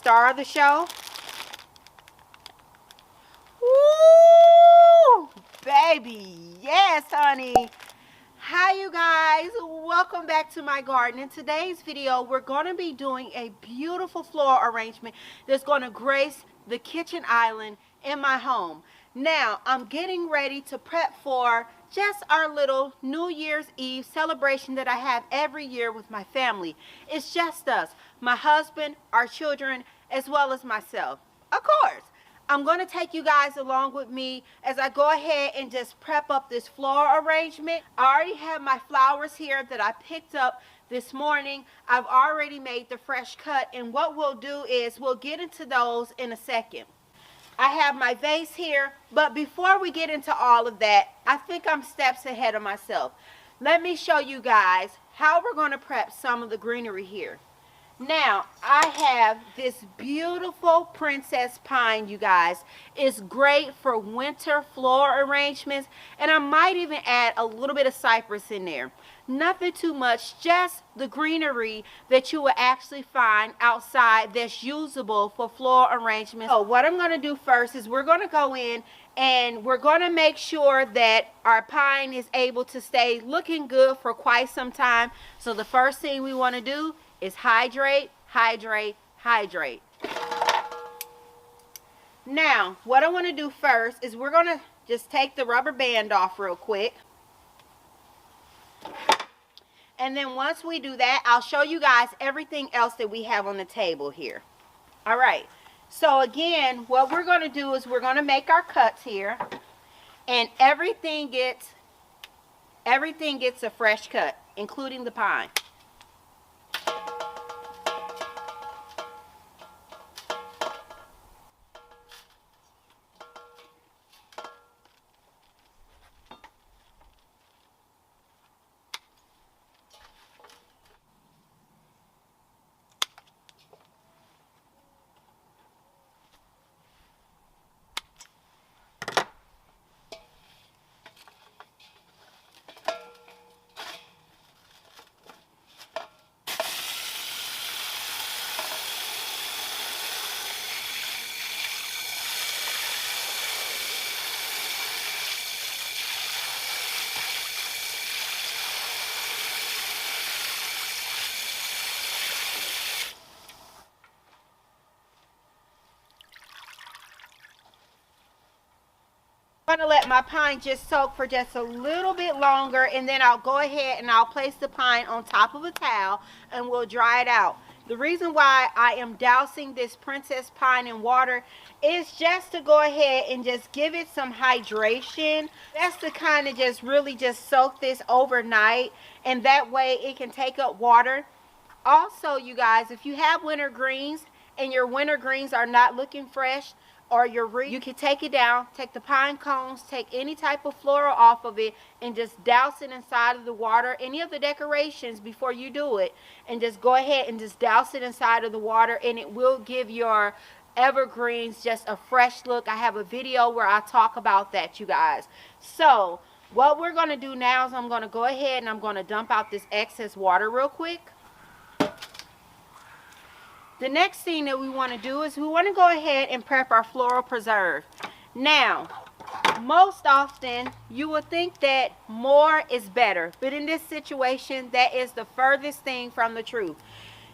star of the show. Woo! Baby, yes, honey. Hi, you guys. Welcome back to my garden. In today's video, we're going to be doing a beautiful floral arrangement that's going to grace the kitchen island in my home. Now, I'm getting ready to prep for just our little New Year's Eve celebration that I have every year with my family. It's just us, my husband, our children, as well as myself. Of course, I'm going to take you guys along with me as I go ahead and just prep up this floral arrangement. I already have my flowers here that I picked up this morning. I've already made the fresh cut, and what we'll do is we'll get into those in a second. I have my vase here, but before we get into all of that, I think I'm steps ahead of myself. Let me show you guys how we're going to prep some of the greenery here. Now, I have this beautiful princess pine, you guys. It's great for winter floral arrangements, and I might even add a little bit of cypress in there. Nothing too much, just the greenery that you will actually find outside that's usable for floral arrangements. So what I'm going to do first is we're going to go in and we're going to make sure that our pine is able to stay looking good for quite some time. So the first thing we want to do is hydrate, hydrate, hydrate. Now, what I want to do first is we're going to just take the rubber band off real quick. And then once we do that, I'll show you guys everything else that we have on the table here. All right. So again, what we're going to do is we're going to make our cuts here. And everything gets a fresh cut, including the pine. I'm going to let my pine just soak for just a little bit longer, and then I'll go ahead and I'll place the pine on top of a towel and we'll dry it out. The reason why I am dousing this princess pine in water is just to go ahead and just give it some hydration. That's to kind of just really just soak this overnight, and that way it can take up water. Also, you guys, if you have winter greens and your winter greens are not looking fresh, or your wreath, you can take it down, take the pine cones, take any type of floral off of it, and just douse it inside of the water, any of the decorations before you do it, and just go ahead and just douse it inside of the water, and it will give your evergreens just a fresh look. I have a video where I talk about that, you guys. So what we're going to do now is I'm going to go ahead and I'm going to dump out this excess water real quick. The next thing that we want to do is we want to go ahead and prep our floral preserve. Now, most often you would think that more is better, but in this situation, that is the furthest thing from the truth.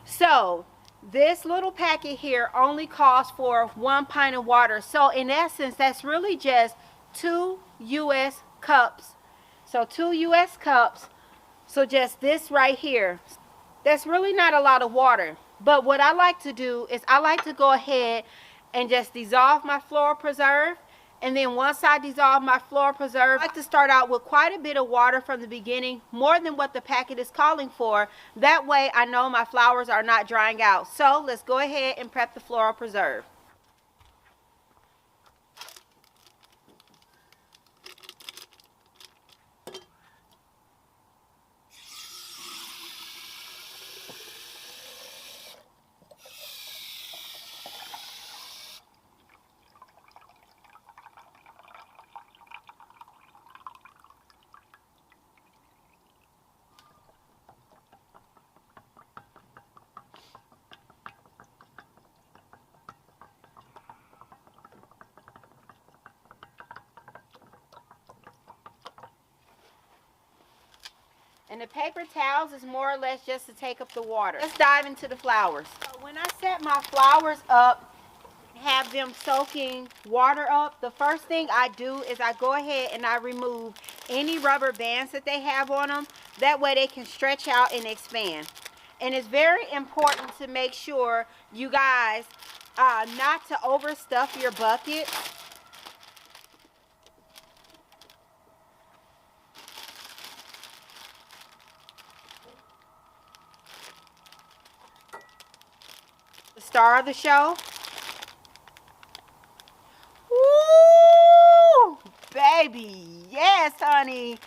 So, this little packet here only calls for 1 pint of water. So, in essence, that's really just 2 U.S. cups. So, 2 U.S. cups. So, just this right here. That's really not a lot of water. But what I like to do is I like to go ahead and just dissolve my floral preserve. And then once I dissolve my floral preserve, I like to start out with quite a bit of water from the beginning, more than what the packet is calling for. That way I know my flowers are not drying out. So let's go ahead and prep the floral preserve. And the paper towels is more or less just to take up the water. Let's dive into the flowers. So when I set my flowers up, have them soaking water up, the first thing I do is I go ahead and I remove any rubber bands that they have on them. That way they can stretch out and expand. And it's very important to make sure, you guys, not to overstuff your bucket. The star of the show. Woo! Baby, yes, honey.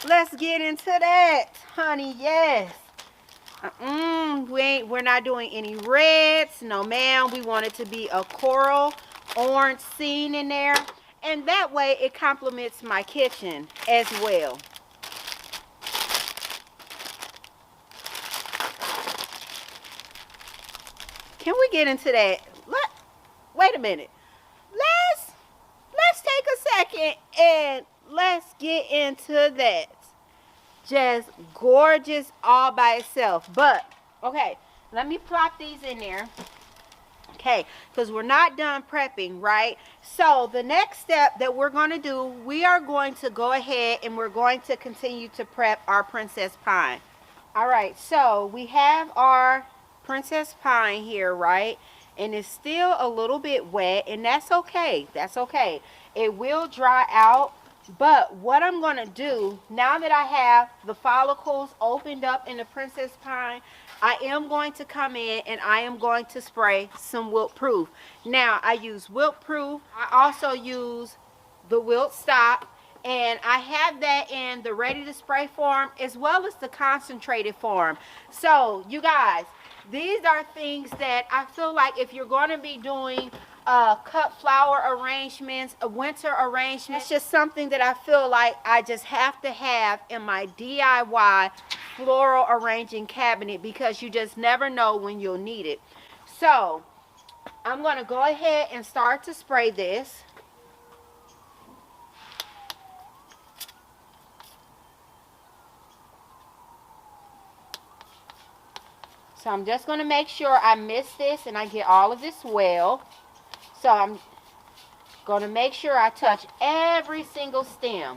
Let's get into that, honey, yes. We're not doing any reds, no ma'am. We want it to be a coral orange scene in there, and that way it complements my kitchen as well. Can we get into that? Wait a minute. Let's take a second and let's get into that. Just gorgeous all by itself. But okay, let me plop these in there. Okay, because we're not done prepping, right? So the next step that we're going to do, we are going to go ahead and we're going to continue to prep our princess pine. All right, so we have our princess pine here, right? And it's still a little bit wet, and that's okay. That's okay. It will dry out. But what I'm going to do, now that I have the follicles opened up in the princess pine, I am going to come in and I am going to spray some wilt proof. Now, I use wilt proof. I also use the wilt stop. And I have that in the ready to spray form as well as the concentrated form. So, you guys, these are things that I feel like if you're going to be doing cut flower arrangements, a winter arrangement, it's just something that I feel like I just have to have in my DIY floral arranging cabinet, because you just never know when you'll need it. So I'm going to go ahead and start to spray this. So I'm just going to make sure I miss this and I get all of this well. So I'm going to make sure I touch every single stem.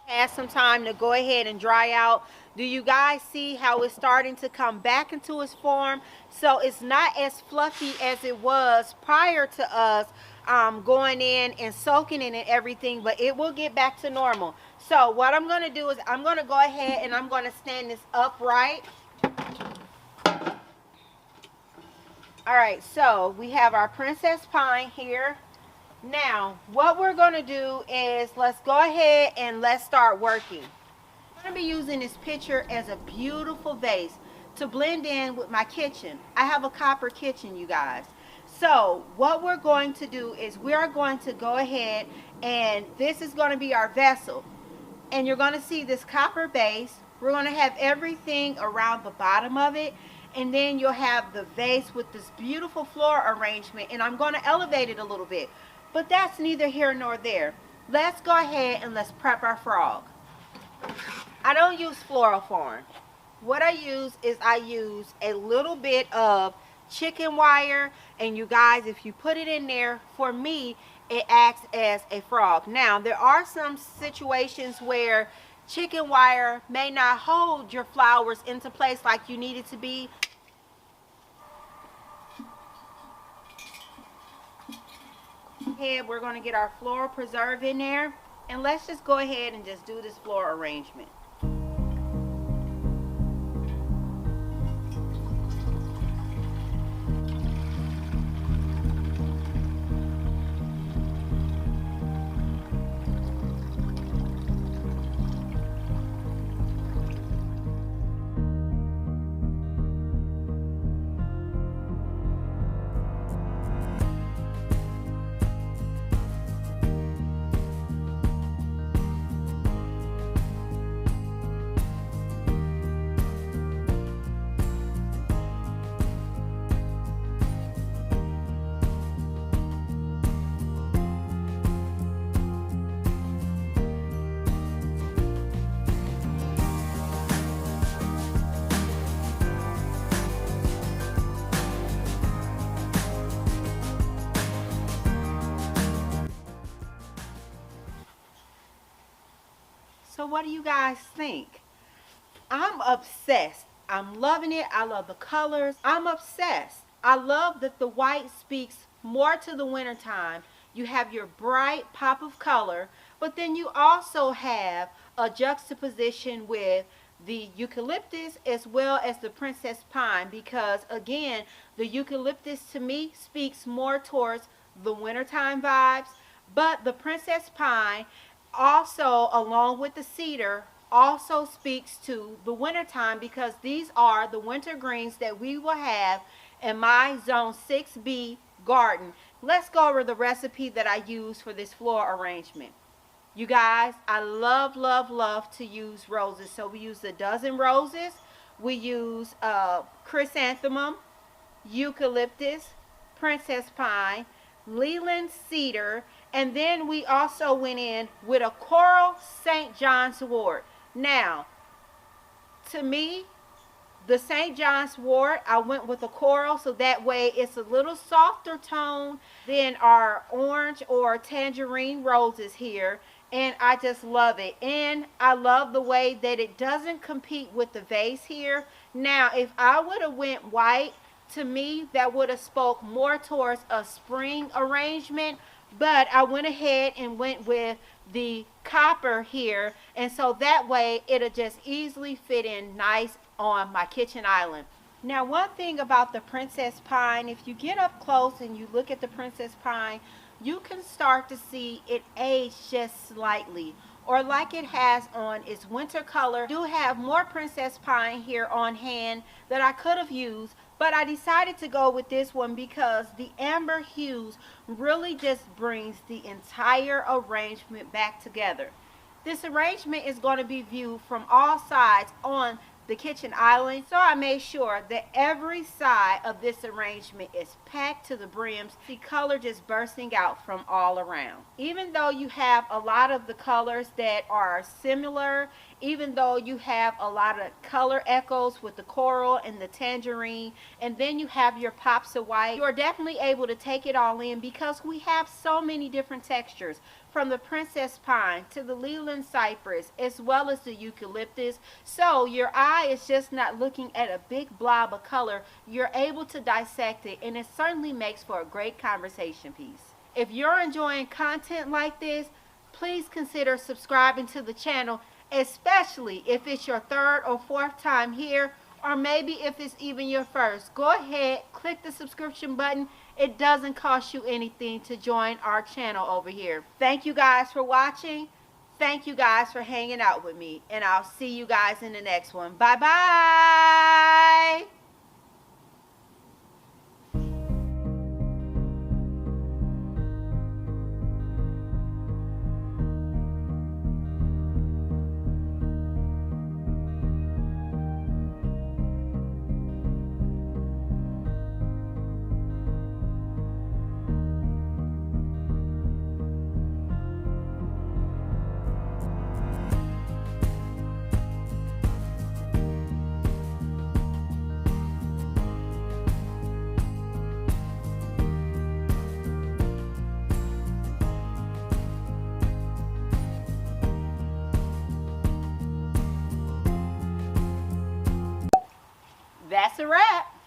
Has some time to go ahead and dry out. Do you guys see how it's starting to come back into its form? So it's not as fluffy as it was prior to us going in and soaking it and everything, but it will get back to normal. So what I'm going to do is I'm going to go ahead and I'm going to stand this upright. Alright, so we have our princess pine here. Now, what we're going to do is let's go ahead and let's start working. I'm going to be using this picture as a beautiful vase to blend in with my kitchen. I have a copper kitchen, you guys. So what we're going to do is we are going to go ahead, and this is going to be our vessel. And you're going to see this copper base. We're going to have everything around the bottom of it. And then you'll have the vase with this beautiful floral arrangement. And I'm going to elevate it a little bit. But that's neither here nor there. Let's go ahead and let's prep our frog. I don't use floral form. What I use is I use a little bit of chicken wire. And you guys, if you put it in there, for me, it acts as a frog. Now, there are some situations where chicken wire may not hold your flowers into place like you need it to be. Here, we're going to get our floral preserve in there, and let's just go ahead and just do this floral arrangement. what do you guys think? I'm obsessed. I'm loving it. I love the colors. I'm obsessed. I love that the white speaks more to the wintertime. You have your bright pop of color, but then you also have a juxtaposition with the eucalyptus as well as the princess pine, because again, the eucalyptus to me speaks more towards the wintertime vibes, but the princess pine also, along with the cedar, also speaks to the wintertime, because these are the winter greens that we will have in my zone 6B garden. Let's go over the recipe that I use for this floral arrangement. You guys, I love, love, love to use roses. So we use a dozen roses. We use chrysanthemum, eucalyptus, princess pine, Leland cedar, and then we also went in with a coral St. John's wort. Now, to me, the St. John's wort, I went with a coral, so that way it's a little softer tone than our orange or tangerine roses here. And I just love it. And I love the way that it doesn't compete with the vase here. Now, if I would have went white, to me, that would have spoke more towards a spring arrangement. But I went ahead and went with the copper here. And so that way, it'll just easily fit in nice on my kitchen island. Now, one thing about the princess pine, if you get up close and you look at the princess pine, you can start to see it age just slightly, or like it has on its winter color. I do have more princess pine here on hand that I could have used, but I decided to go with this one because the amber hues really just brings the entire arrangement back together. This arrangement is going to be viewed from all sides on the kitchen island, so I made sure that every side of this arrangement is packed to the brims, the color just bursting out from all around. Even though you have a lot of the colors that are similar, even though you have a lot of color echoes with the coral and the tangerine, and then you have your pops of white, you're definitely able to take it all in because we have so many different textures, from the princess pine to the Leland cypress as well as the eucalyptus. So your eye is just not looking at a big blob of color. You're able to dissect it, and it certainly makes for a great conversation piece. If you're enjoying content like this, please consider subscribing to the channel, especially if it's your third or fourth time here, or maybe if it's even your first. Go ahead, click the subscription button. It doesn't cost you anything to join our channel over here. Thank you guys for watching. Thank you guys for hanging out with me, and I'll see you guys in the next one. Bye bye. That's a wrap.